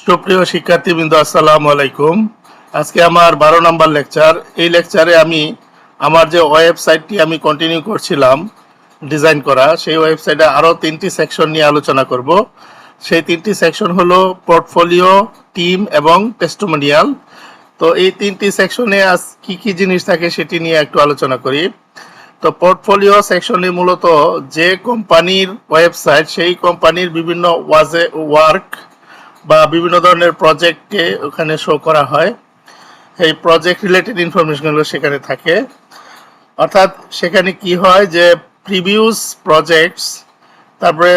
সুপ্রিয় শিক্ষার্থীবৃন্দ, আসসালামু আলাইকুম। আজকে আমার 12 নম্বর লেকচার। এই লেকচারে আমি আমার যে ওয়েবসাইটটি আমি কন্টিনিউ করছিলাম ডিজাইন করা, সেই ওয়েবসাইটে আরও 3টি সেকশন নিয়ে আলোচনা করব। সেই 3টি সেকশন হলো পোর্টফোলিও, টিম এবং টেস্টিমোনিয়াল। তো এই 3টি সেকশনে আজ কী কী জিনিস থাকে সেটি নিয়ে একটু আলোচনা করি। তো পোর্টফোলিও সেকশনে মূলত যে কোম্পানির ওয়েবসাইট, সেই কোম্পানির বিভিন্ন ওয়ার্ক বা বিভিন্ন ধরনের প্রজেক্টকে ওখানে শো করা হয়। এই প্রজেক্ট রিলেটেড ইনফরমেশনগুলো সেখানে থাকে। অর্থাৎ সেখানে কি হয় যে প্রিভিয়াস প্রজেক্টস, তারপরে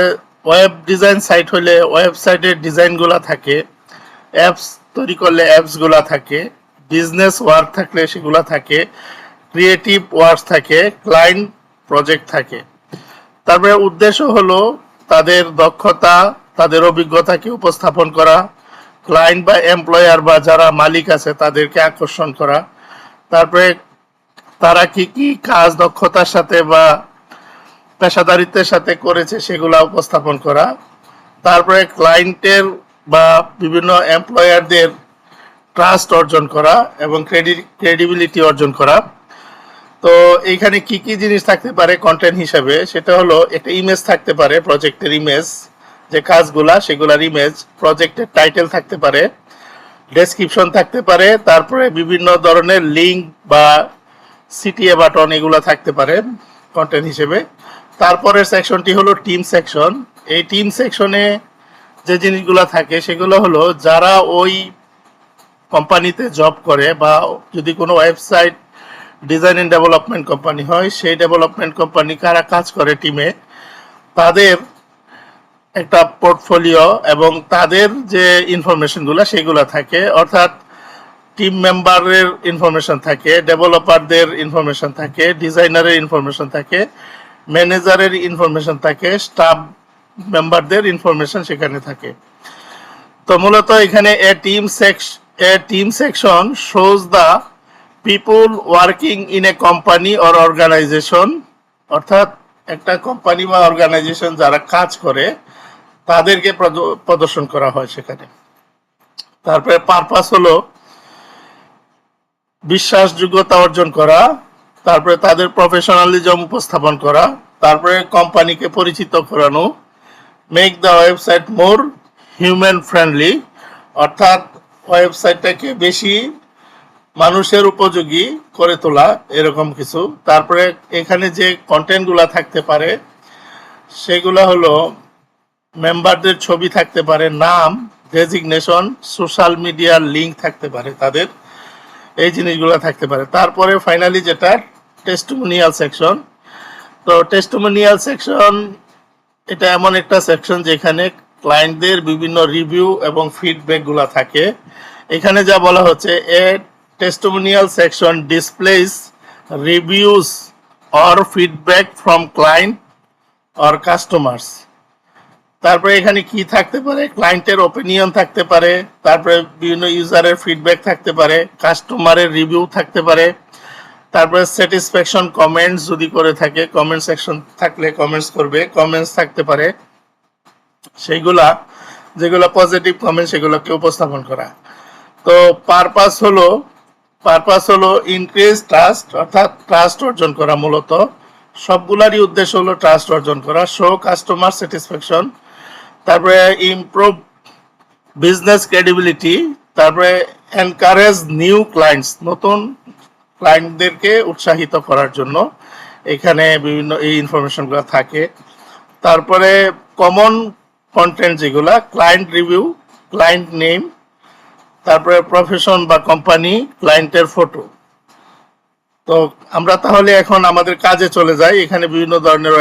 ওয়েব ডিজাইন সাইট হলে ওয়েবসাইটের ডিজাইনগুলো থাকে, অ্যাপস তৈরি করলে অ্যাপসগুলো থাকে, বিজনেস ওয়ার্ক থাকলে সেগুলো থাকে, ক্রিয়েটিভ ওয়ার্কস থাকে, ক্লায়েন্ট প্রজেক্ট থাকে। তারপরে উদ্দেশ্য হলো তাদের দক্ষতা, তাদের অভিজ্ঞতাকে উপস্থাপন করা, ক্লায়েন্ট বা এমপ্লয়ার বা যারা মালিক আছে তাদেরকে আকর্ষণ করা, তারপরে তারা কি কি কাজ দক্ষতার সাথে বা পেশাদারিত্বের সাথে করেছে সেগুলো উপস্থাপন করা, তারপরে ক্লায়েন্টের বা বিভিন্ন এমপ্লয়ারদের ট্রাস্ট অর্জন করা এবং ক্রেডিবিলিটি অর্জন করা। তো এইখানে কি কি জিনিস থাকতে পারে কন্টেন্ট হিসাবে, সেটা হলো একটা ইমেজ থাকতে পারে, প্রজেক্টের ইমেজ, যে কাজগুলা সেগুলার ইমেজ, প্রজেক্টের টাইটেল থাকতে পারে, ডেসক্রিপশন থাকতে পারে, তারপরে বিভিন্ন ধরনের লিঙ্ক বা সিটিএ বাটন এগুলো থাকতে পারে কন্টেন্ট হিসেবে। তারপরের সেকশনটি হলো টিম সেকশন। এই টিম সেকশনে যে জিনিসগুলো থাকে সেগুলো হলো যারা ওই কোম্পানিতে জব করে বা যদি কোনো website design and development company হয়, সেই ডেভেলপমেন্ট কোম্পানি কারা কাজ করে টিমে, তাদের একটা পোর্টফোলিও এবং তাদের যে ইনফরমেশনগুলো সেগুলো থাকে। অর্থাৎ টিম মেম্বারের ইনফরমেশন থাকে, ডেভেলপারদের ইনফরমেশন থাকে, ডিজাইনারের ইনফরমেশন থাকে, ম্যানেজারের ইনফরমেশন থাকে, স্টাফ মেম্বারদের ইনফরমেশন সেখানে থাকে। তো মূলত এখানে a team section shows the people working in a company or organisation. অর্থাৎ একটা কোম্পানি বা অর্গানাইজেশন যারা কাজ করে তাদেরকে প্রদর্শন করা হয় সেখানে। তারপরে পারপাস হলো বিশ্বাসযোগ্যতা অর্জন করা, তারপরে তাদের প্রফেশনালিজম উপস্থাপন করা, তারপরে কোম্পানিকে পরিচিত করানো, make the website more human friendly, অর্থাৎ ওয়েবসাইটটাকে বেশি মানুষের উপযোগী করে তোলা, এরকম কিছু। তারপরে এখানে যে কন্টেন্টগুলো থাকতে পারে সেগুলো হলো মেম্বারদের ছবি থাকতে পারে, নাম, ডেজিগনেশন, সোশ্যাল মিডিয়ার লিঙ্ক থাকতে পারে তাদের, এই জিনিসগুলো থাকতে পারে। তারপরে ফাইনালি যেটা টেস্টিমোনিয়াল সেকশন। তো টেস্টিমোনিয়াল সেকশন এটা এমন একটা সেকশন যেখানে ক্লায়েন্টদের বিভিন্ন রিভিউ এবং ফিডব্যাকগুলো থাকে। এখানে যা বলা হচ্ছে, a testimonial section displays reviews or feedback from client or customers. তারপরে এখানে কি থাকতে পারে, ক্লায়েন্টের ওপিনিয়ন থাকতে পারে, তারপরে বিভিন্ন ইউজারের ফিডব্যাক থাকতে পারে, কাস্টমারের রিভিউ থাকতে পারে, তারপরে স্যাটিসফ্যাকশন কমেন্টস যদি করে থাকে, কমেন্ট সেকশন থাকলে কমেন্টস করবে, কমেন্টস থাকতে পারে, সেইগুলা যেগুলো পজিটিভ কমেন্ট সেগুলোকে উপস্থাপন করা। তো পারপাস হলো ইনক্রিজ ট্রাস্ট, অর্থাৎ ট্রাস্ট অর্জন করা। মূলত সবগুলারই উদ্দেশ্য হলো ট্রাস্ট অর্জন করা, শো কাস্টমার স্যাটিসফ্যাকশন, তারপরে ইমপ্রুভ বিজনেস ক্রেডিবিলিটি, তারপরে এনকারেজ নিউ ক্লায়েন্টস, নতুন ক্লায়েন্টদেরকে উৎসাহিত করার জন্য এখানে বিভিন্ন এই ইনফরমেশনগুলো থাকে। তারপরে কমন কন্টেন্ট যেগুলা, ক্লায়েন্ট রিভিউ, ক্লায়েন্ট নেম, তারপরে প্রফেশন বা কোম্পানি, ক্লায়েন্টের ফটো। তো আমরা তাহলে এখন আমাদের কাজে চলে যাই। এখানে বিভিন্ন ধরনের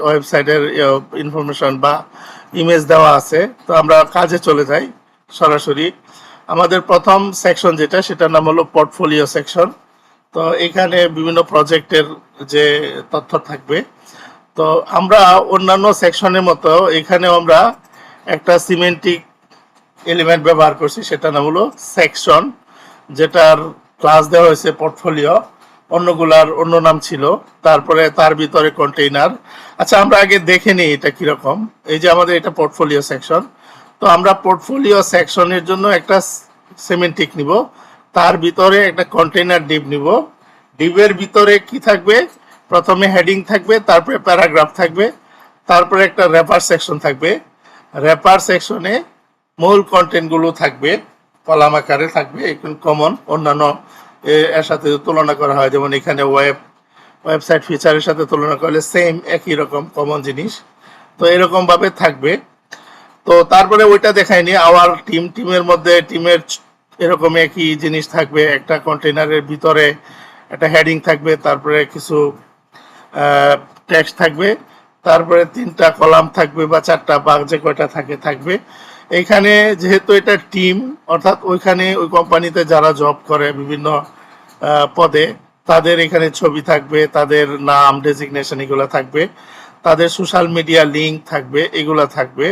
ওয়েবসাইটের ইনফরমেশন বা ইমেজ দেওয়া আছে। তো আমরা কাজে চলে যাই সরাসরি। আমাদের প্রথম সেকশন যেটা, সেটার নাম হলো পোর্টফোলিও সেকশন। তো এখানে বিভিন্ন প্রজেক্টের যে তথ্য থাকবে। তো আমরা অন্যান্য সেকশনের মতো এখানেও আমরা একটা সিমেন্টিক এলিমেন্ট ব্যবহার করছি, সেটা নাম হলো সেকশন, যেটার ক্লাস দেওয়া হয়েছে পোর্টফোলিও, অন্যগুলার অন্য নাম ছিল। তারপরে তার ভিতরে কন্টেইনার। আচ্ছা, আমরা আগে দেখে নিই এটা কিরকম। এই যে আমাদের এটা পোর্টফোলিও সেকশন। তো আমরা পোর্টফোলিও সেকশনের জন্য একটা সিমেন্টিক নিব, তার ভিতরে একটা কন্টেইনার ডিভ নিব। ডিভের ভিতরে কি থাকবে, প্রথমে হেডিং থাকবে, তারপরে প্যারাগ্রাফ থাকবে, তারপরে একটা র্যাপার সেকশন থাকবে। র্যাপার সেকশনে মূল কন্টেন্টগুলো থাকবে, কলাম আকারে থাকবে, একটু কমন অন্যান্য এর সাথে তুলনা করা হয়, যেমন এখানে ওয়েবসাইট ফিচারের সাথে তুলনা করলে সেম একই রকম কমন জিনিস, তো এরকম ভাবে থাকবে। তো তারপরে ওইটা দেখায়নি আওয়ার টিমের মধ্যে টিমের এরকম একই জিনিস থাকবে, একটা কন্টেইনারের ভিতরে একটা হেডিং থাকবে, তারপরে কিছু টেক্সট থাকবে, তারপরে 3টা কলাম থাকবে বা 4টা বা যে কয়টা থাকবে। এইখানে যেহেতু এটা টিম, অর্থাৎ ওইখানে ওই কোম্পানিতে যারা জব করে বিভিন্ন পদে, তাদের এখানে ছবি থাকবে, তাদের নাম, ডেজিগনেশন এগুলো থাকবে, তাদের সোশ্যাল মিডিয়া লিঙ্ক থাকবে, এগুলো থাকবে।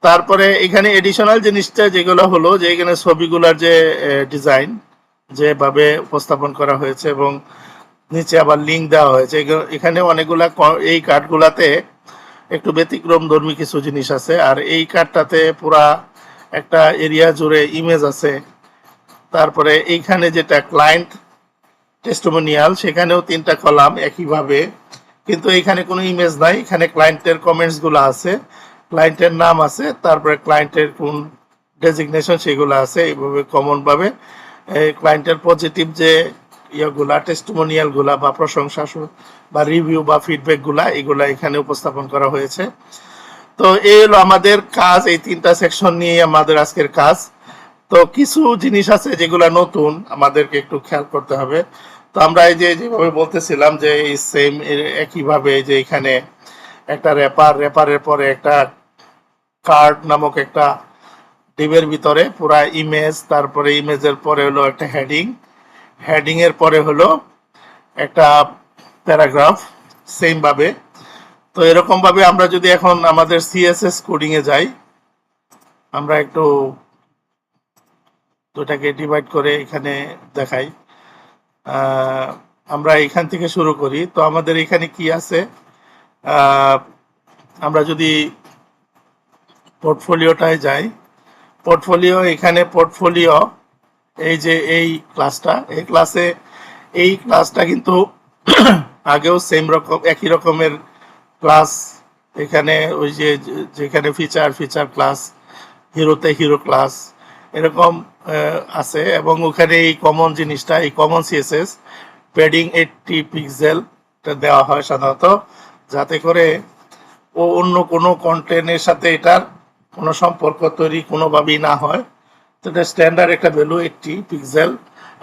তারপরে এখানে এডিশনাল জিনিসটা যেগুলো হলো যে এখানে ছবিগুলোর যে ডিজাইন যেভাবে উপস্থাপন করা হয়েছে এবং নিচে আবার লিঙ্ক দেওয়া হয়েছে, এখানে অনেকগুলা এই কার্ডগুলাতে একটু ব্যতিক্রম ধর্মী কিছু জিনিস আছে। আর এই কার্ডটাতে পুরা একটা এরিয়া জুড়ে ইমেজ আছে। তারপরে এইখানে যেটা ক্লায়েন্ট টেস্টিমোনিয়াল, সেখানেও 3টা কলাম একইভাবে, কিন্তু এখানে কোনো ইমেজ নাই, এখানে ক্লায়েন্টের কমেন্টস গুলো আছে, ক্লায়েন্টের নাম আছে, তারপরে ক্লায়েন্টের কোন ডেজিগনেশন সেগুলো আছে। এইভাবে কমন ভাবে ক্লায়েন্টের পজিটিভ যে ইয়েগুলা, টেস্টিমোনিয়াল গুলা বা প্রশংসা বা রিভিউ বা ফিডব্যাক গুলা, এগুলা এখানে উপস্থাপন করা হয়েছে। তো এই হলো আমাদের কাজ, এই 3টা সেকশন নিয়ে আমাদের আজকের কাজ। তো কিছু জিনিস আছে যেগুলো নতুন, আমাদেরকে একটু খেয়াল করতে হবে। তো আমরা এই যে যেভাবে বলতেছিলাম যে এই সেম একইভাবে যে এখানে একটা র্যাপারের পরে একটা কার্ড নামক একটা ডিভের ভিতরে পুরা ইমেজ, তারপরে ইমেজের পরে হলো একটা হেডিং এর পরে হলো একটা প্যারাগ্রাফ, সেম ভাবে। তো এরকম ভাবে আমরা যদি এখন আমাদের সিএসএস কোডিং এ যাই, আমরা একটু দুটাকে ডিভাইড করে এখানে দেখাই। আমরা এখান থেকে শুরু করি। তো আমাদের এখানে কি আছে, আমরা যদি পোর্টফোলিওটায় যাই, এখানে পোর্টফোলিও, এই যে এই ক্লাসটা কিন্তু আগেও সেম রকম একই রকমের ক্লাস, এখানে ওই যে যেখানে ফিচার ক্লাস, হিরোতে হিরো ক্লাস এরকম আছে। এবং ওখানে এই কমন জিনিসটা, এই কমন সিএসএস প্যাডিং 80 পিক্সেল দেওয়া হয় সাধারণত, যাতে করে ও অন্য কোনো কন্টেন্টের সাথে এটার কোনো সম্পর্ক তৈরি কোনোভাবেই না হয়। তো এটা স্ট্যান্ডার্ড একটা ভ্যালু 80 পিক্সেল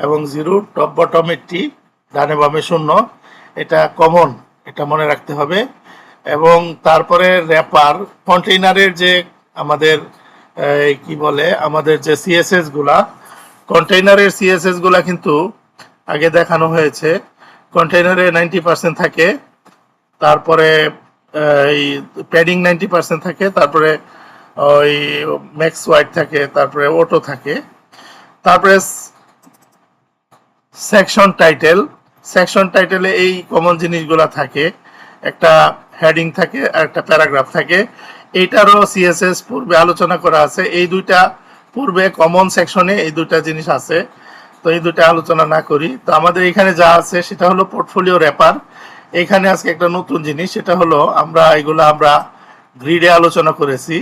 এবং 0, টপ বটম 80, ডানে বামে 0, এটা কমন, এটা মনে রাখতে হবে। এবং তারপরে র্যাপার কন্টেইনারের যে আমাদের কি বলে, আমাদের যে সিএসএস গুলা, কন্টেইনারের সিএসএস গুলা কিন্তু আগে দেখানো হয়েছে। কন্টেইনারে 90% থাকে, তারপরে এই প্যাডিং 90% থাকে, তারপরে ওই ম্যাক্স হোয়াইট থাকে, তারপরে অটো থাকে, তারপরে সেকশন টাইটেলে এই কমন জিনিসগুলো থাকে, একটা হেডিং থাকে আর একটা প্যারাগ্রাফ থাকে। এইটারও সিএসএস পূর্বে আলোচনা করা আছে, এই দুইটা পূর্বে কমন সেকশনে এই দুইটা জিনিস আছে, তো এই দুইটা আলোচনা না করি। তো আমাদের এখানে যা আছে সেটা হলো পোর্টফোলিও র্যাপার। এখানে আজকে একটা নতুন জিনিস, সেটা হলো আমরা গ্রিডে আলোচনা করেছি,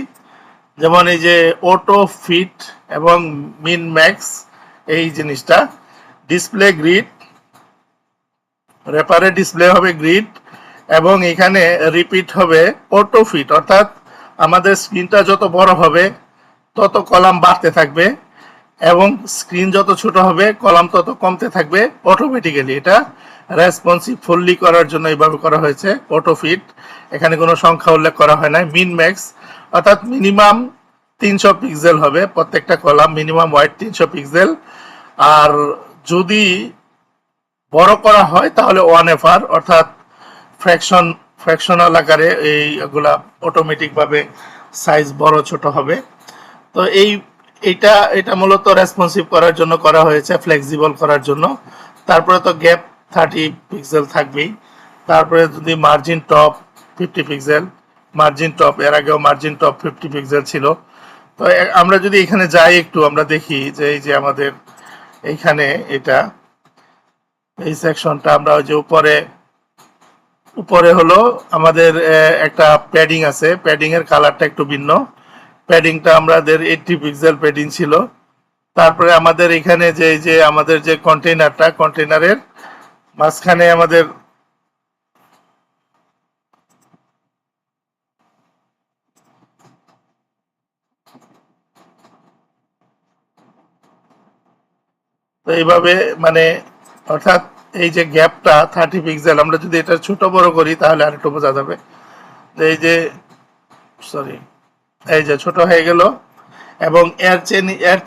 যেমন এই যে অটো ফিট এবং মিন ম্যাক্স, এই জিনিসটা ডিসপ্লে গ্রিড, র্যাপারে ডিসপ্লে হবে গ্রিড, এবং এখানে রিপিট হবে অটো ফিট, অর্থাৎ আমাদের স্ক্রিনটা যত বড় হবে তত কলাম বাড়তে থাকবে, এবং স্ক্রিন যত ছোট হবে কলাম তত কমতে থাকবে অটোমেটিক্যালি। এটা রেসপন্সিভ ফুললি করার জন্য এইভাবে করা হয়েছে অটো ফিট। এখানে কোনো সংখ্যা উল্লেখ করা হয় না। মিন ম্যাক্স অর্থাৎ মিনিমাম 300 পিক্সেল হবে প্রত্যেকটা কলাম, মিনিমাম ওয়াইড 300 পিক্সেল। আর যদি বড় করা হয় তাহলে 1FR, অর্থাৎ ফ্র্যাকশনাল আকারে এইগুলা অটোমেটিক ভাবে সাইজ বড় ছোট হবে। তো এটা মূলত রেসপন্সিভ করার জন্য করা হয়েছে, ফ্লেক্সিবল করার জন্য। তারপরে তো গ্যাপ 30 পিক্সেল থাকবেই। তারপরে যদি margin top 50 pixel, margin top এর আগেও মার্জিন টপ 50 পিক্সেল ছিল। তো আমরা যদি এখানে যাই একটু, আমরা দেখি যে এই যে আমাদের এইখানে এটা এই সেকশনটা আমরা ওই যে উপরে উপরে হলো আমাদের একটা প্যাডিং আছে, প্যাডিং এর কালারটা একটু ভিন্ন। প্যাডিংটা আমাদের 80 পিক্সেল প্যাডিং ছিল। তারপরে আমাদের এখানে যে এই যে আমাদের যে কন্টেইনারটা, কন্টেইনারের মাঝখানে আমাদের তো এইভাবে মানে অর্থাৎ এই যে গ্যাপটা 30 পিক্সেল, আমরা যদি এটা ছোট বড় করি তাহলে আরেকটু বোঝা যাবে। এই যে সরি, এই যে ছোট হয়ে গেল, এবং এর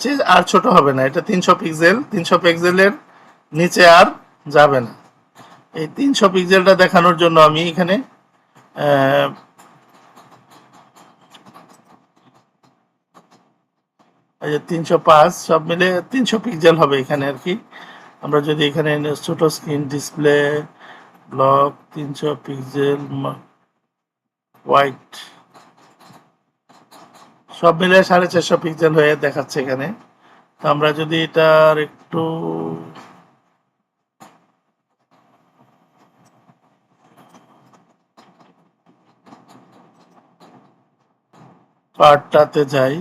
চেয়ে আর ছোট হবে না। এটা 300 পিক্সেল, 300 পিক্সেলের নিচে আর যাবে না। এই 300 পিক্সেলটা দেখানোর জন্য আমি এখানে এই যে 305 সব মিলে 300 পিক্সেল হবে এখানে আর কি। আমরা যদি এখানে ছোট screen display block 300 pixel white সব মিলে 450 পিক্সেল হয়ে দেখাচ্ছে এখানে। তো আমরা যদি এটার একটু পার্টটাতে যাই,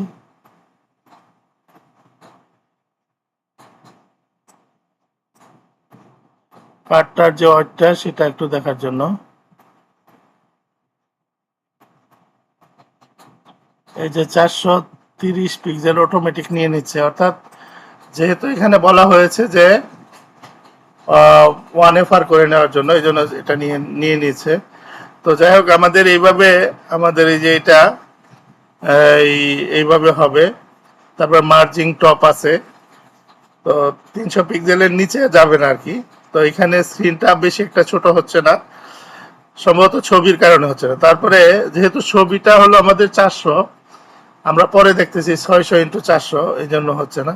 পার্টটার যে ওয়াইডটা সেটা একটু দেখার জন্য এই যে 430 পিক্সেল অটোমেটিক নিয়ে নিচ্ছে। অর্থাৎ যেহেতু এখানে বলা হয়েছে যে 1FR করে নেওয়ার জন্য, এই জন্য এটা নিয়ে নিয়ে নিচ্ছে। তো যাই হোক, আমাদের এইভাবে আমাদের এই যে এটা এইভাবে হবে। তারপর মার্জিং টপ আছে, তো 300 পিক্সেলের নিচে যাবে না আর কি। তো এখানে স্ক্রিনটা বেশি একটা ছোট হচ্ছে না, সম্ভবত ছবির কারণে হচ্ছে না। তারপরে যেহেতু ছবিটা হলো আমাদের 400, আমরা পরে দেখতেছি 600x400, এই জন্য হচ্ছে না।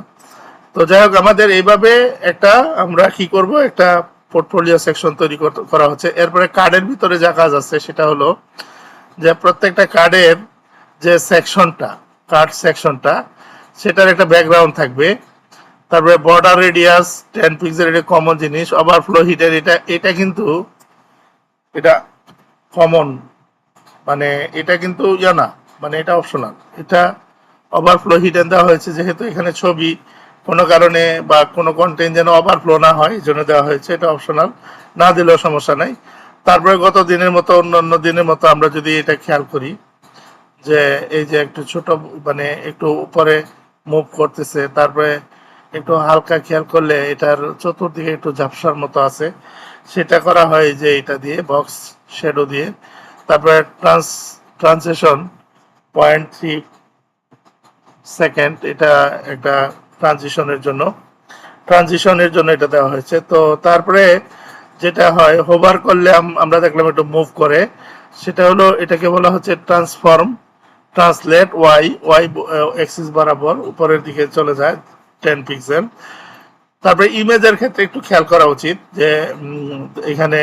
তো যাই হোক, আমাদের এইভাবে একটা আমরা কি করব, একটা পোর্টফোলিও সেকশন তৈরি করা হচ্ছে। এরপরে কার্ডের ভিতরে যা কাজ আছে সেটা হলো যে প্রত্যেকটা কার্ডের যে সেকশনটা, কার্ড সেকশনটা, সেটার একটা ব্যাকগ্রাউন্ড থাকবে। তারপরে বর্ডার রেডিয়াস 10 পিক্সেল, এটা কমন জিনিস। ওভারফ্লো হিডেন, এটা কিন্তু এটা কমন, মানে এটা কিন্তু না, মানে এটা অপশনাল। এটা ওভারফ্লো হিডেন দেওয়া হয়েছে যেহেতু এখানে ছবি কোনো কারণে বা কোনো কন্টেন্ট যেন ওভারফ্লো না হয়, এই জন্য দেওয়া হয়েছে। এটা অপশনাল, না দিলেও সমস্যা নাই। তারপরে গত দিনের মতো, অন্য দিনের মতো আমরা যদি এটা খেয়াল করি যে এই যে একটু ছোট, মানে একটু উপরে মুভ করতেছে, তারপরে একটু হালকা খেয়াল করলে এটার চতুর্দিকে একটু ঝাপসার মতো আছে, সেটা করা হয় যে এটা দিয়ে বক্স শ্যাডো দিয়ে। তারপরে ট্রান্সলেশন 0.3 সেকেন্ড, এটা একটা ট্রানজিশনের জন্য এটা দেওয়া হয়েছে। তো তারপরে যেটা হয়, হোভার করলে আমরা দেখলাম একটু মুভ করে, সেটা হলো এটাকে বলা হচ্ছে ট্রান্সলেট ওয়াই ওয়াই এক্সিস বরাবর উপরের দিকে চলে যায় 10 পিক্সেল। তারপরে ইমেজের ক্ষেত্রে একটু খেয়াল করা উচিত যে এখানে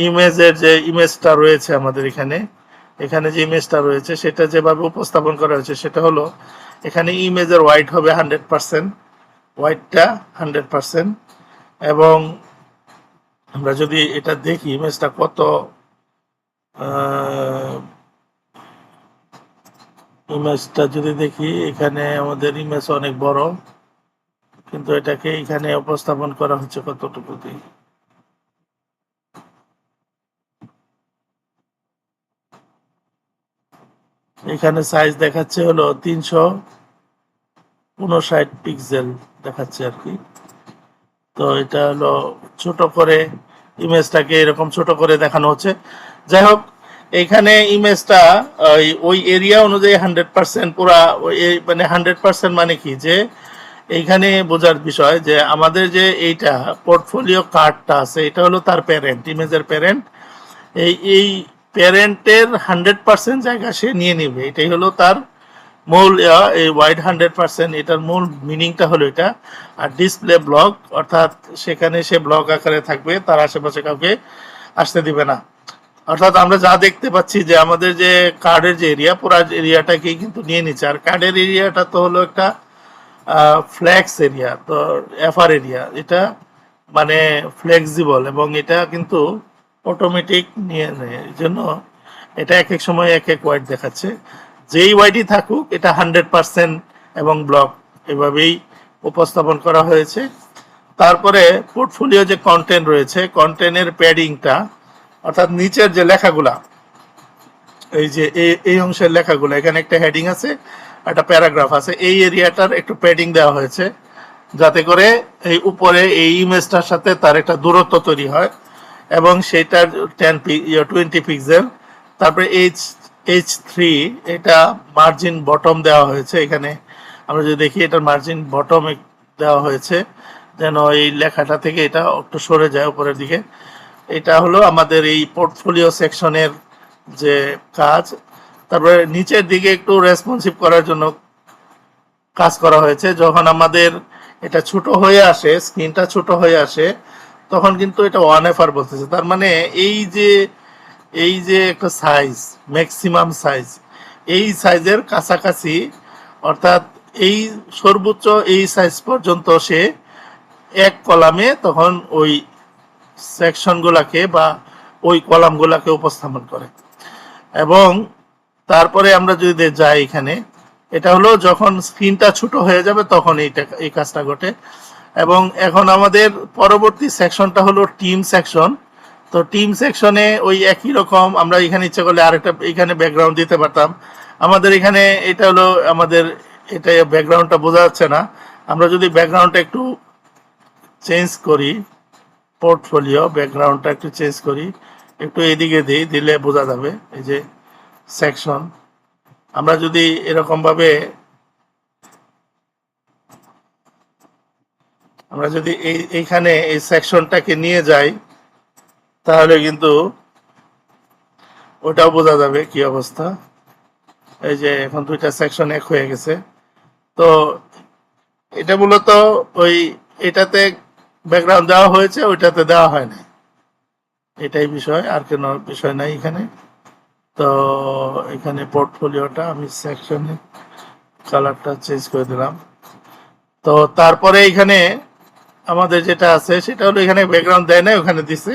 ইমেজের যে ইমেজটা রয়েছে আমাদের এখানে যে ইমেজটা রয়েছে সেটা যেভাবে উপস্থাপন করা হয়েছে সেটা হলো এখানে ইমেজের হোয়াইট হবে 100%, হোয়াইটটা 100%। এবং আমরা যদি এটা দেখি ইমেজটা কত, ইমেজটা যদি দেখি এখানে আমাদের ইমেজ অনেক বড়, কিন্তু এটাকে এখানে উপস্থাপন করা হচ্ছে কতটুকু দিয়ে। এখানে সাইজ দেখাচ্ছে হলো 359 পিক্সেল দেখাচ্ছে আর কি। তো এটা হলো ছোট করে ইমেজটাকে এরকম ছোট করে দেখানো হচ্ছে। যাই হোক, এখানে ইমেজটা ওই এরিয়া অনুযায়ী 100% পুরা, মানে 100% মানে কি, যে এইখানে বোঝার বিষয় যে আমাদের যে এইটা পোর্টফোলিও কার্ডটা আছে এটা হলো তার প্যারেন্ট, ইমেজের প্যারেন্ট। এই প্যারেন্টের 100% জায়গা সে নিয়ে নিবে, এটাই হলো তার মূল এই ওয়াইড 100%, এটার মূল মিনিংটা হলো এটা। আর ডিসপ্লে ব্লক, অর্থাৎ সেখানে সে ব্লক আকারে থাকবে, তার আশেপাশে কাউকে আসতে দিবে না। অর্থাৎ আমরা যা দেখতে পাচ্ছি যে আমাদের যে কার্ডের যে এরিয়া পুরো এরিয়াটাকেই কিন্তু নিয়ে নিচ্ছে। আর কার্ডের এরিয়াটা তো হলো একটা ফ্লেক্স এরিয়া, তো এফআর এরিয়া, এটা মানে ফ্লেক্সিবল এবং এটা কিন্তু অটোমেটিক নিয়ে নেয়। এই জন্য এটা এক এক সময় এক এক ওয়াইড দেখাচ্ছে। যেই ওয়াইডই থাকুক এটা 100% এবং ব্লক এভাবেই উপস্থাপন করা হয়েছে। তারপরে পোর্টফোলিও যে কন্টেন্ট রয়েছে, কন্টেন্টের প্যাডিংটা অর্থাৎ নিচের যে লেখাগুলা, এই যে এই অংশের লেখাগুলো, এখানে একটা হেডিং আছে, একটা প্যারাগ্রাফ আছে, এই এরিয়াটার একটু প্যাডিং দেওয়া হয়েছে যাতে করে এই উপরে এই ইমেজটার সাথে তার একটা দূরত্ব তৈরি হয় এবং সেটার 20 পিক্সেল। তারপরে H3 এটা মার্জিন বটম দেওয়া হয়েছে। এখানে আমরা যদি দেখি এটার মার্জিন বটম দেওয়া হয়েছে যেন এই লেখাটা থেকে এটা একটু সরে যায় উপরের দিকে। এটা হলো আমাদের এই পোর্টফোলিও সেকশনের যে কাজ। তারপরে নিচের দিকে একটু রেসপন্সিভ করার জন্য কাজ করা হয়েছে। যখন আমাদের এটা ছোট হয়ে আসে, স্ক্রিনটা ছোট হয়ে আসে, তখন কিন্তু এটা 1FR বলতেছে। তার মানে এই যে একটা সাইজ, ম্যাক্সিমাম সাইজ, এই সাইজের কাছাকাছি, অর্থাৎ এই সর্বোচ্চ এই সাইজ পর্যন্ত সে এক কলামে তখন ওই সেকশনগুলোকে বা ওই কলামগুলোকে উপস্থাপন করে। এবং তারপরে আমরা যদি যাই এখানে, এটা হলো যখন স্ক্রিনটা ছোট হয়ে যাবে তখন এই কাজটা ঘটে। এবং এখন আমাদের পরবর্তী সেকশনটা হলো টিম সেকশন। তো টিম সেকশনে ওই একই রকম আমরা এখানে ইচ্ছা করলে আরেকটা এখানে ব্যাকগ্রাউন্ড দিতে পারতাম। আমাদের এখানে এটা হলো আমাদের এটা ব্যাকগ্রাউন্ডটা বোঝা যাচ্ছে না। আমরা যদি ব্যাকগ্রাউন্ডটা একটু চেঞ্জ করি, পোর্টফোলিও ব্যাকগ্রাউন্ডটা একটু চেঞ্জ করি, একটু এদিকে দিলে বোঝা যাবে। এই যে সেকশন, আমরা যদি এরকম ভাবে আমরা যদি এইখানে এই সেকশনটাকে নিয়ে যাই তাহলে কিন্তু ওটাও বোঝা যাবে কি অবস্থা। এই যে এখন দুইটা সেকশন এক হয়ে গেছে। তো এটা মূলত ওই এটাতে ব্যাকগ্রাউন্ড দেওয়া হয়েছে, ওইটাতে দেওয়া হয় না, এটাই বিষয়, আর কোনো বিষয় নাই এখানে। তো এখানে পোর্টফোলিওটা আমি সেকশনে কালারটা চেঞ্জ করে দিলাম। তো তারপরে এখানে আমাদের যেটা আছে সেটা হলো এখানে ব্যাকগ্রাউন্ড দেয় না, ওখানে দিছে।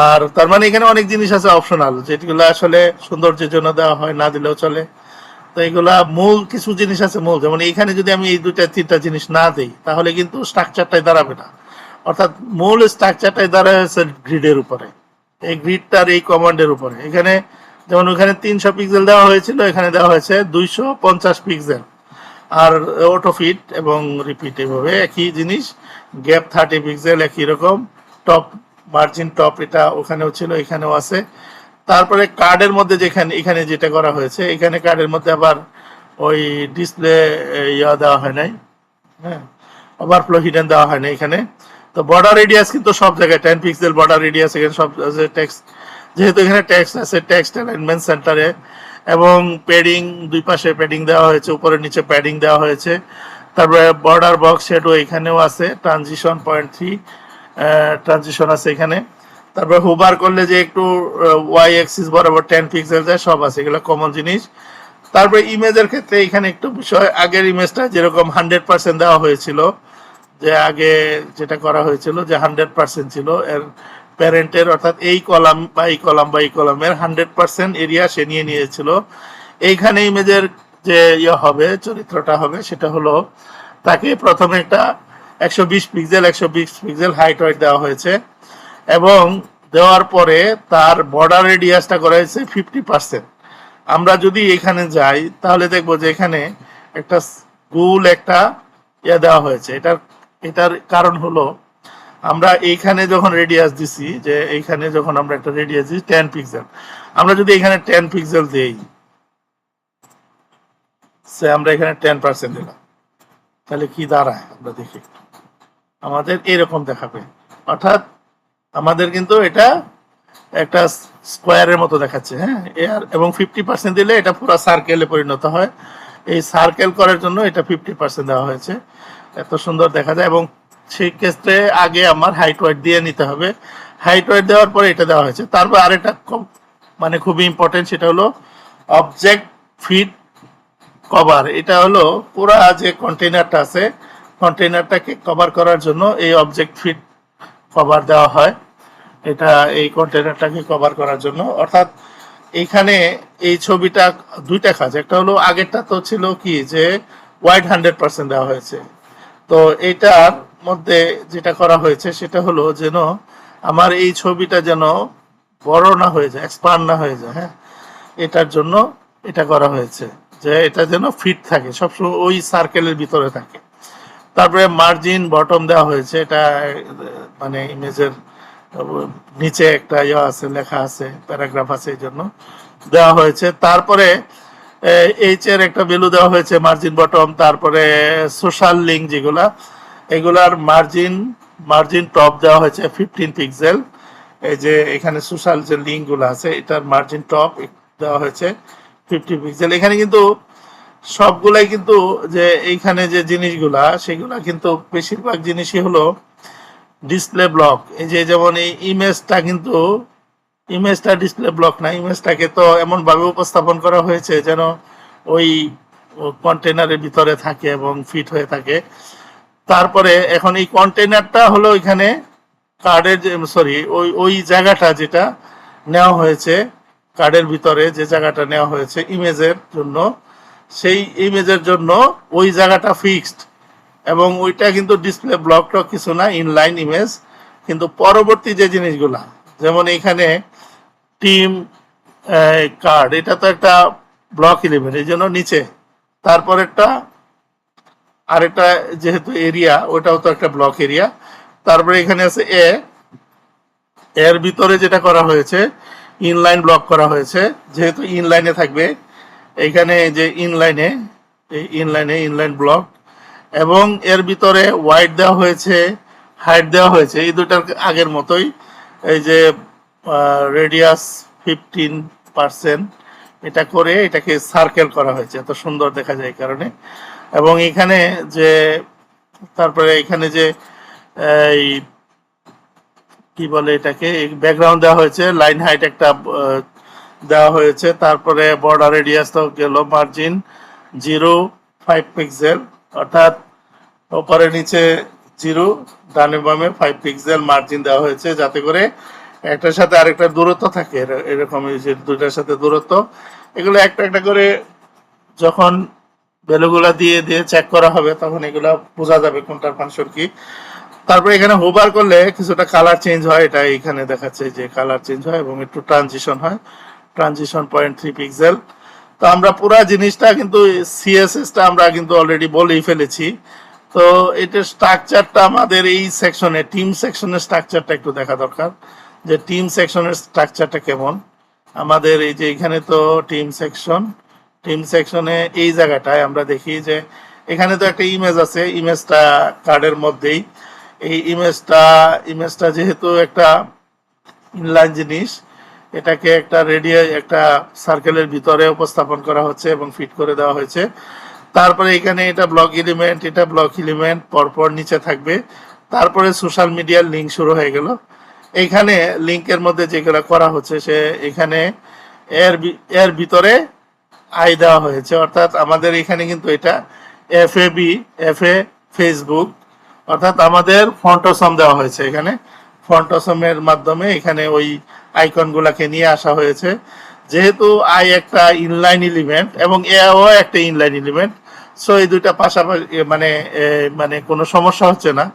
আর তার মানে এখানে অনেক জিনিস আছে অপশনাল, যেগুলো আসলে সৌন্দর্যের জন্য দেওয়া হয়, না দিলেও চলে। তো এগুলা মূল কিছু জিনিস আছে মূল, যেমন এইখানে যদি আমি এই দুইটা তিনটা জিনিস না দিই তাহলে কিন্তু স্ট্রাকচারটাই দাঁড়াবে না। অর্থাৎ মূল স্ট্রাকচারটাই দাঁড়ায় হচ্ছে গ্রিডের উপরে, এই গ্রিডটার এই কমান্ডের উপরে। এখানে যেমন ওখানে 300 পিক্সেল দেওয়া হয়েছিল, এখানে দেওয়া হয়েছে 250 পিক্সেল। আর অটো ফিট এবং রিপিট এভাবে একই জিনিস, গ্যাপ 30 পিক্সেল একই রকম, টপ মার্জিন টপ এটা ওখানেও ছিল, এখানেও আছে। তারপরে কার্ডের মধ্যে যেখানে এখানে যেটা করা হয়েছে, এখানে কার্ডের মধ্যে আবার ওই ডিসপ্লে ইয়া দেওয়া হয় নাই, হ্যাঁ, ওভারফ্লো হিডেন দেওয়া হয় না এখানে। তো বর্ডার রেডিয়াস কিন্তু সব জায়গায় 10 পিক্সেল বর্ডার রেডিয়াস, এখানে সব টেক্সট, যেহেতু এখানে টেক্সট আছে, টেক্সট অ্যালাইনমেন্ট সেন্টারে। এবং প্যাডিং, দুই পাশে প্যাডিং দেওয়া হয়েছে, উপরে নিচে প্যাডিং দেওয়া হয়েছে। তারপরে বর্ডার বক্স শেডো এখানেও আছে, ট্রানজিশন 0.3 ট্রানজিশন আছে এখানে। তারপর হুবার করলে যে একটু ওয়াই অ্যাক্সিস বরাবর 10 পিক্সেল যায়, সব আছে, এগুলো কমন জিনিস। তারপরে ইমেজের ক্ষেত্রে এখানে একটু বিষয়, আগের ইমেজটা যেরকম 100% দেওয়া হয়েছিল, যে আগে যেটা করা হয়েছিল যে 100% ছিল এর প্যারেন্টের, অর্থাৎ এই কলাম বা এই কলাম বা এই কলামের 100% এরিয়া সে নিয়ে নিয়েছিল। এইখানে ইমেজের যে ইয়ে হবে, চরিত্রটা হবে, সেটা হলো তাকে প্রথমে একটা 120 পিক্সেল হাইট ওয়েট দেওয়া হয়েছে এবং দেওয়ার পরে তার বর্ডার রেডিয়াসটা করা হয়েছে 50%। আমরা যদি এখানে যাই তাহলে দেখবো যে এখানে একটা গোল একটা ইয়ে দেওয়া হয়েছে। এটার কারণ হলো আমরা এইখানে যখন রেডিয়াস দিছি, যে এইখানে যখন আমরা একটা রেডিয়াস দিই 10 পিক্সেল, আমরা যদি এখানে 10 পিক্সেল দিই, সে আমরা এখানে 10% দিলাম, তাহলে কি দাঁড়ায় আমরা দেখি, আমাদের এরকম দেখাবে। অর্থাৎ আমাদের কিন্তু এটা একটা স্কোয়ারের মতো দেখাচ্ছে, হ্যাঁ। এবং 50% দিলে এটা পুরো সার্কেলে পরিণত হয়। এই সার্কেল করার জন্য এটা 50% দেওয়া হয়েছে, এত সুন্দর দেখা যায়। এবং সেই ক্ষেত্রে আগে আমার হাইট ওয়েট দিয়ে নিতে হবে, হাইট ওয়েট দেওয়ার পরে এটা দেওয়া হয়েছে। তারপর আরেকটা মানে খুবই ইম্পর্টেন্ট, সেটা হলো অবজেক্ট ফিট কভার। এটা হলো পুরা যে কন্টেইনারটা আছে, কন্টেইনারটাকে কভার করার জন্য এই অবজেক্ট ফিট কভার দেওয়া হয়। এটা এই কন্টেইনারটাকে কভার করার জন্য, অর্থাৎ এইখানে এই ছবিটা দুইটা কাজ। একটা হলো আগেরটা তো ছিল কি যে ওয়াইড 100% দেওয়া হয়েছে, তো এটার মধ্যে যেটা করা হয়েছে সেটা হলো যেন আমার এই ছবিটা যেন বড় না হয়ে যায়, এক্সপান্ড না হয়ে যায়। হ্যাঁ, এটার জন্য এটা করা হয়েছে যে এটা যেন ফিট থাকে, সবসময় ওই সার্কেলের ভিতরে থাকে। তারপরে মার্জিন বটম দেওয়া হয়েছে, এটা মানে ইমেজের নিচে একটা ইয়ে আছে, লেখা আছে, প্যারাগ্রাফ আছে, এই জন্য দেওয়া হয়েছে। তারপরে এইচ এর একটা ভ্যালু দেওয়া হয়েছে, মার্জিন বটম। তারপরে সোশ্যাল লিঙ্ক যেগুলা, এগুলার মার্জিন মার্জিন টপ দেওয়া হয়েছে 15 পিক্সেল। এই যে এখানে সোশ্যাল যে লিঙ্ক গুলো আছে এটার মার্জিন টপ দেওয়া হয়েছে 50 পিক্সেল। এখানে কিন্তু সবগুলাই কিন্তু যে এইখানে যে জিনিসগুলা সেগুলা কিন্তু বেশিরভাগ জিনিসই হলো ডিসপ্লে ব্লক। এই যে যেমন এই ইমেজটা কিন্তু ইমেজটা ডিসপ্লে ব্লক না, ইমেজটাকে তো এমন ভাবে উপস্থাপন করা হয়েছে যেন ওই কন্টেনারের ভিতরে থাকে এবং ফিট হয়ে থাকে। তারপরে এখন এই কন্টেনারটা হলো এখানে কার্ডের যে সরি ওই ওই জায়গাটা যেটা নেওয়া হয়েছে, কার্ডের ভিতরে যে জায়গাটা নেওয়া হয়েছে ইমেজের জন্য, সেই ইমেজের জন্য ওই জায়গাটা ফিক্সড, এবং ওইটা কিন্তু ডিসপ্লে ব্লক টক কিছু না, ইনলাইন ইমেজ। কিন্তু পরবর্তী যে জিনিসগুলা, যেমন এখানে টিম কার্ড, এটা তো একটা ব্লক এলিমেন্ট, এই জন্য নিচে। তারপরেরটা আরেকটা যেহেতু এরিয়া, ওটাও তো একটা ব্লক এরিয়া। তারপরে এখানে আছে এর ভিতরে যেটা করা হয়েছে ইনলাইন ব্লক করা হয়েছে, যেহেতু ইনলাইনে থাকবে এখানে যে ইনলাইন ব্লক, এবং এর ভিতরে ওয়াইড দেওয়া হয়েছে, হাইট দেওয়া হয়েছে এই দুটার আগের মতোই। এই যে রেডিয়াস 15%, এটা করে এটাকে সার্কেল করা হয়েছে, এত সুন্দর দেখা যায় এই কারণে। এবং এখানে যে তারপরে এখানে যে এই কি বলে এটাকে ব্যাকগ্রাউন্ড দেওয়া হয়েছে, লাইন হাইট একটা দেওয়া হয়েছে। তারপরে বর্ডার রেডিয়াস তো গেল, মার্জিন 0.5 পিক্সেল, অর্থাৎ ওপরে নিচে 0, ডানে বামে 5 পিক্সেল মার্জিন দেওয়া হয়েছে, যাতে করে একটার সাথে আরেকটার দূরত্ব থাকে। এরকম যে দুইটার সাথে দূরত্ব, এগুলো একটা একটা করে যখন ভ্যালুগুলা দিয়ে দিয়ে চেক করা হবে তখন এগুলা বোঝা যাবে কোনটার ফাংশন কি। তারপরে এখানে হোভার করলে কিছুটা কালার চেঞ্জ হয়, এটা এখানে দেখাচ্ছে যে কালার চেঞ্জ হয় এবং একটু ট্রানজিশন হয়, ট্রানজিশন 0.3 পিক্সেল। তো আমরা পুরো জিনিসটা কিন্তু সিএসএসটা আমরা কিন্তু অলরেডি বলেই ফেলেছি। তো এটার স্ট্রাকচারটা আমাদের এই সেকশনে, টিম সেকশনের স্ট্রাকচারটা একটু দেখা দরকার, যে টিম সেকশনের স্ট্রাকচারটা কেমন। আমাদের এই যে এখানে তো টিম সেকশনে এই জায়গাটায় আমরা দেখি যে এখানে তো একটা ইমেজ আছে, ইমেজটা কার্ডের মধ্যেই। এই ইমেজটা যেহেতু একটা ইনলাইন জিনিস, এটাকে একটা একটা সার্কেলের ভিতরে উপস্থাপন করা হচ্ছে এবং ফিট করে দেওয়া হয়েছে। তারপরে এখানে এটা ব্লক এলিমেন্ট পরপর নিচে থাকবে। তারপরে সোশ্যাল মিডিয়ার লিঙ্ক শুরু হয়ে গেল। এইখানে লিঙ্কের মধ্যে যেগুলো করা হচ্ছে সে এখানে এর ভিতরে আই দেওয়া হয়েছে, অর্থাৎ আমাদের এখানে কিন্তু এটা এফএ ফেসবুক, অর্থাৎ আমাদের ফন্টসম দেওয়া হয়েছে। এখানে ফন্টসমের মাধ্যমে এখানে ওই আইকনগুলোকে নিয়ে আসা হয়েছে। যেহেতু আই একটা ইনলাইন এলিমেন্ট এবং এও একটা ইনলাইন এলিমেন্ট, সো এই দুইটা পাশাপাশি মানে মানে কোনো সমস্যা হচ্ছে না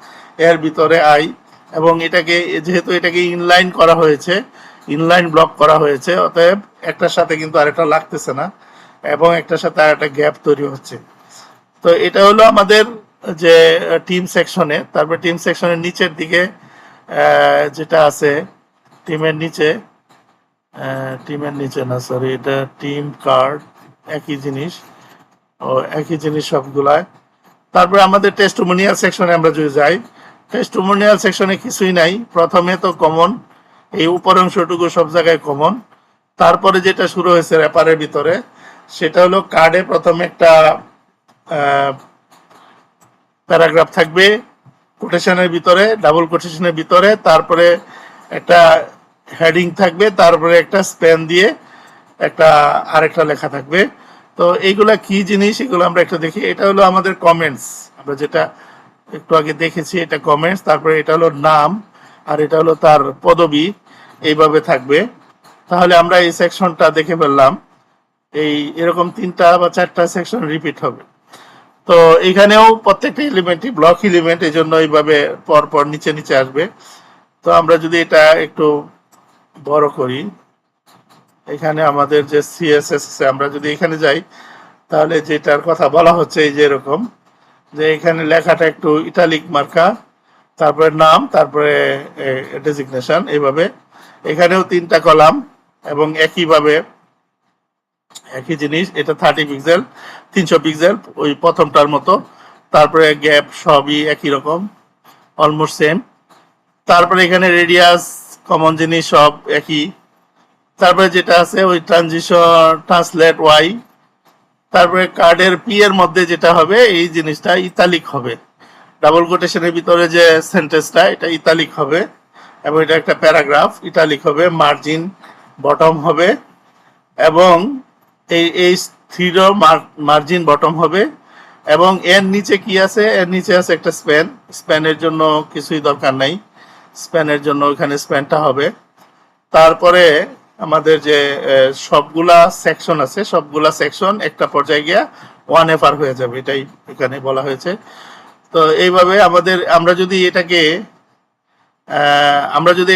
এর ভিতরে আই। এবং যেহেতু এটাকে ইনলাইন করা হয়েছে, ইনলাইন ব্লক করা হয়েছে, অতএব একটার সাথে কিন্তু আরেকটা লাগতেছে না এবং একটার সাথে আরেকটা গ্যাপ তৈরি হচ্ছে। তো এটা হলো আমাদের যে টিম সেকশনে। তারপর টিম সেকশনের নিচের দিকে যেটা আছে টিমের নিচে না, সরি, এটা টিম কার্ড, একই জিনিস, একই জিনিস সবগুলায়। তারপরে আমাদের টেস্টিমোনিয়াল সেকশনে আমরা যদি যাই, টেস্টিমোনিয়াল সেকশনে কিছুই নাই। প্রথমে তো কমন, এই উপর অংশটুকু সব জায়গায় কমন। তারপরে যেটা শুরু হয়েছে র্যাপারের ভিতরে, সেটা হলো কার্ডে প্রথমে একটা প্যারাগ্রাফ থাকবে কোটেশনের ভিতরে, ডাবল কোটেশনের ভিতরে। তারপরে একটা হেডিং থাকবে, তারপরে একটা স্প্যান দিয়ে একটা আরেকটা লেখা থাকবে। তো এইগুলা কি জিনিস এগুলো আমরা একটু দেখি। এটা হলো আমাদের কমেন্টস, আমরা যেটা একটু আগে দেখেছি এটা কমেন্টস, তারপরে এটা হলো নাম, আর এটা হলো তার পদবি, এইভাবে থাকবে। তাহলে আমরা এই সেকশনটা দেখে ফেললাম, এই এরকম 3টা বা 4টা সেকশন রিপিট হবে। তো এখানেও প্রত্যেকটা এলিমেন্টই ব্লক এলিমেন্ট, এই জন্য এইভাবে পরপর নিচে নিচে আসবে। তো আমরা যদি এটা একটু বড় করি, এখানে আমাদের যে সিএসএস আছে, আমরা যদি এখানে যাই তাহলে যেটার কথা বলা হচ্ছে এই যে এরকম, যে এখানে লেখাটা একটু ইটালিক মার্কা, তারপরে নাম, তারপরে ডেজিগনেশন, এইভাবে এখানেও 3টা কলাম এবং একইভাবে একই জিনিস। এটা 30 পিক্সেল, 300 পিক্সেল, ওই প্রথমটার মতো। তারপরে গ্যাপ সবই একই রকম, অলমোস্ট সেম। তারপরে এখানে রেডিয়াস, কমন জিনিস সব একই। তারপরে যেটা আছে ওই ট্রানজিশন ট্রান্সলেট ওয়াই। তারপরে কার্ডের পি এর মধ্যে যেটা হবে এই জিনিসটা ইতালিক হবে, ডাবল কোটেশনের ভিতরে যে সেন্টেন্সটা এটা ইতালিক হবে, এবং এটা একটা প্যারাগ্রাফ, ইতালিক হবে। মার্জিন বটম হবে, এবং এই থ্রিরও মার্জিন বটম হবে। এবং এর নিচে কি আছে, এর নিচে আছে একটা স্প্যান। স্প্যানের জন্য কিছুই দরকার নাই, স্প্যানের জন্য ওইখানে স্প্যানটা হবে। তারপরে আমাদের যে সবগুলা সেকশন আছে, সবগুলা সেকশন একটা পর্যায়ে গিয়া 1 FR হয়ে যাবে, এটাই এখানে বলা হয়েছে। তো এইভাবে আমরা যদি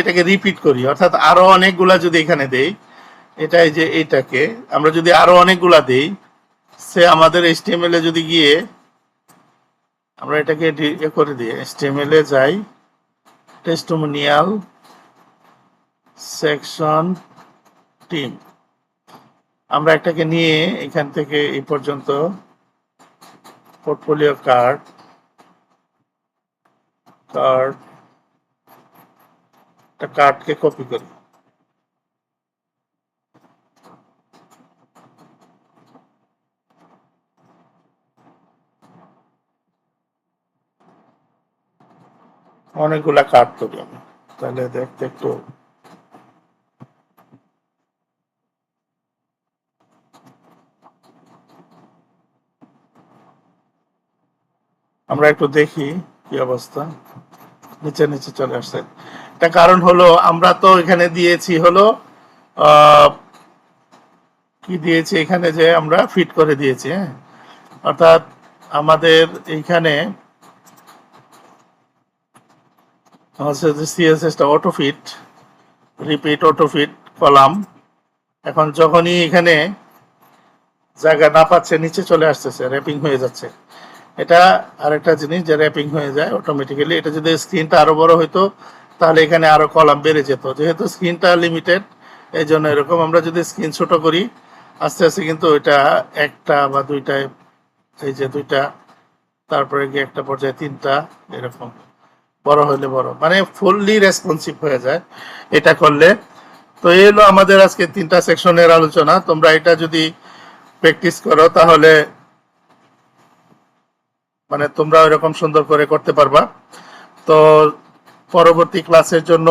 এটাকে রিপিট করি, অর্থাৎ আরো অনেকগুলা যদি এখানে দেই, এটাই যে এইটাকে আমরা যদি আরো অনেকগুলা দেই, সে আমাদের HTML এ যদি গিয়ে আমরা এটাকে করে দিই, HTML এ যাই, টেস্টিমোনিয়াল সেকশন টিম, আমরা এটাকে নিয়ে এখান থেকে এই পর্যন্ত পোর্টফোলিও কার্ড কার্ডকে কপি করি। অনেকগুলা কার্ড করি আমি, তাহলে দেখতে একটু আমরা একটু দেখি কি অবস্থা। নিচে নিচে চলে আসছে, এটা কারণ হলো আমরা তো এখানে দিয়েছি হলো কি দিয়েছি এখানে, যে আমরা ফিট করে দিয়েছি, হ্যাঁ, অর্থাৎ আমাদের এইখানে হচ্ছে যে সিএসএসটা auto fit, repeat auto fit column. এখন যখনই এখানে জায়গা না পাচ্ছে নিচে চলে আসতেছে, র্যাপিং হয়ে যাচ্ছে। এটা আরেকটা জিনিস যে র্যাপিং হয়ে যায় অটোমেটিক্যালি। এটা যদি স্ক্রিনটা আরো বড় হইতো তাহলে এখানে আরো কলাম বেড়ে যেত, যেহেতু স্ক্রিনটা লিমিটেড এই জন্য এরকম। আমরা যদি স্ক্রিন ছোট করি আস্তে আস্তে কিন্তু এটা একটা বা দুইটা, এই যে দুইটা, তারপরে গিয়ে একটা পর্যায়ে 3টা, এরকম বড় হলে বড়, মানে ফুললি রেসপন্সিভ হয়ে যায় এটা করলে। তো এই হলো আমাদের আজকে 3টা সেকশনের আলোচনা। তোমরা এটা যদি প্র্যাকটিস করো তাহলে মানে তোমরা এরকম সুন্দর করে করতে পারবা। তো পরবর্তী ক্লাসের জন্য